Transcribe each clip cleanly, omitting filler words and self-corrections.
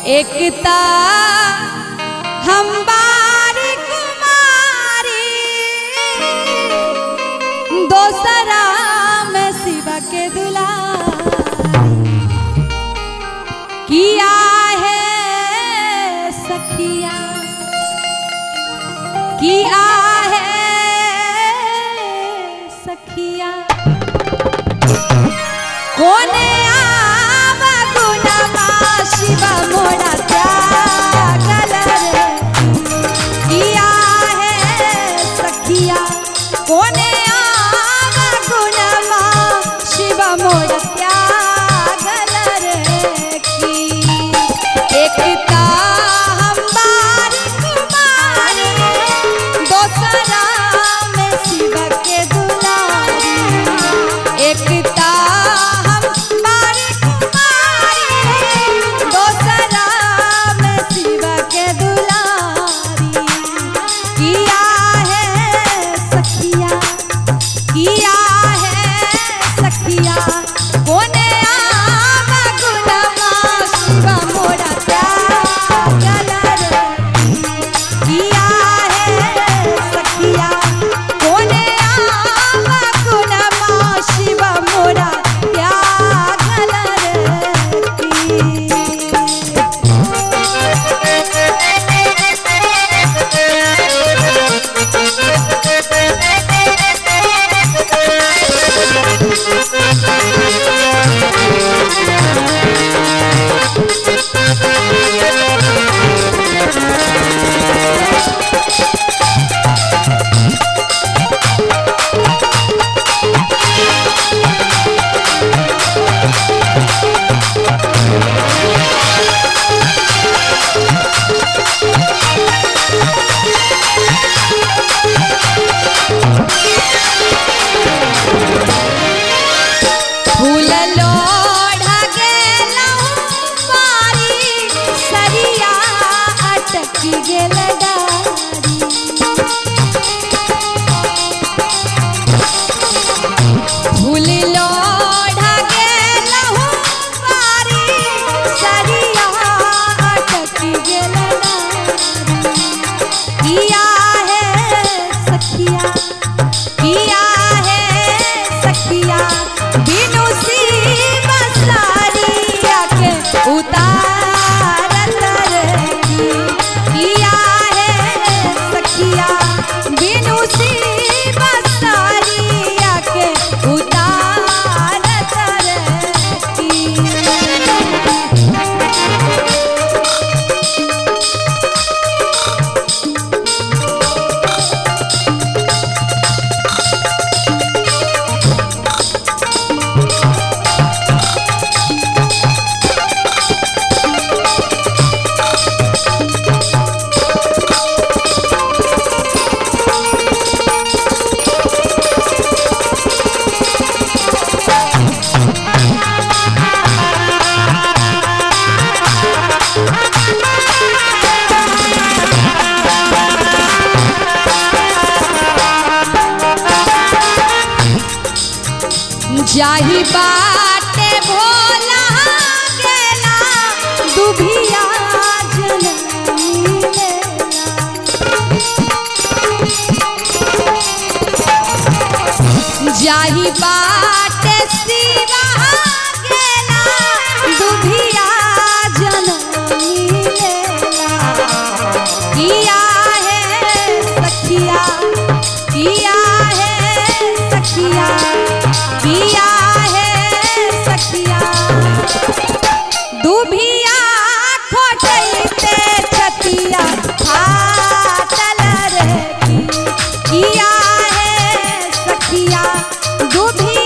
एकता हम बारी कुमारी, दोसरा में शिवा के दुलारी। किया है सखिया, किया है सखिया, कोने आवा गुणमा शिवा मोरा त्यागल रे। किया है सखिया, कोने आवा गुणमा शिवा मोरा त्यागल रे। की एकता हम बारी कुमारी, दोसरा में शिवा के दुलारी। एकता जाही बाटे भोला गेला, दुभिया जननी लेला। जाही बाटे शिवा गेला, दुभिया जननी लेला। किया है सखिया, किया है सखिया, किया है सखिया, दुभिया खोटैते छतिया फाटल रे। किया है सखिया, दुभिया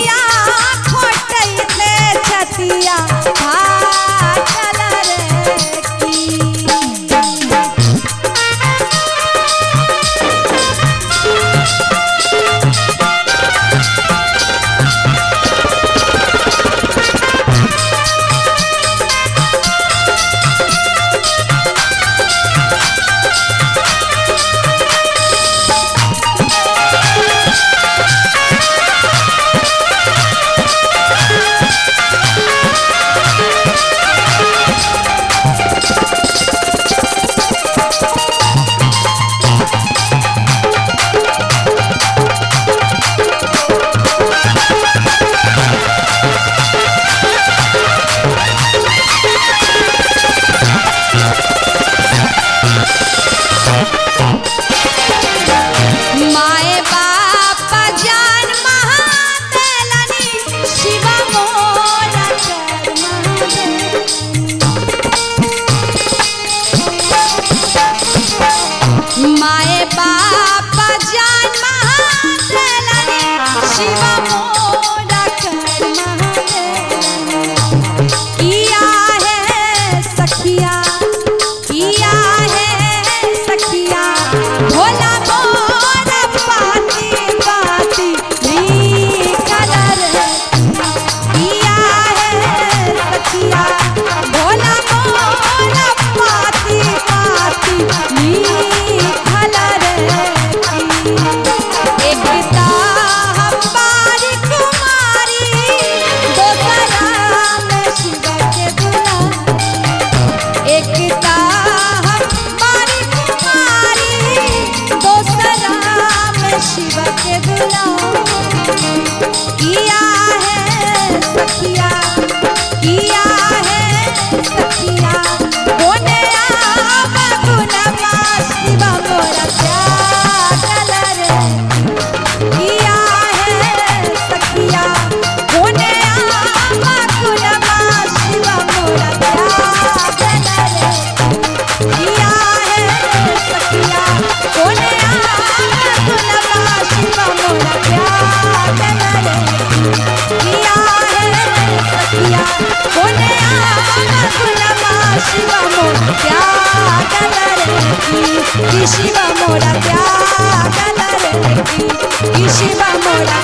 किया है सखिया कोने गुलबा शिव मोरा त्यागल रे किया है सखिया कोने गुलबा शिव मोरा त्यागल रे कि शिव मोरा त्यागल रे कि शिव मोरा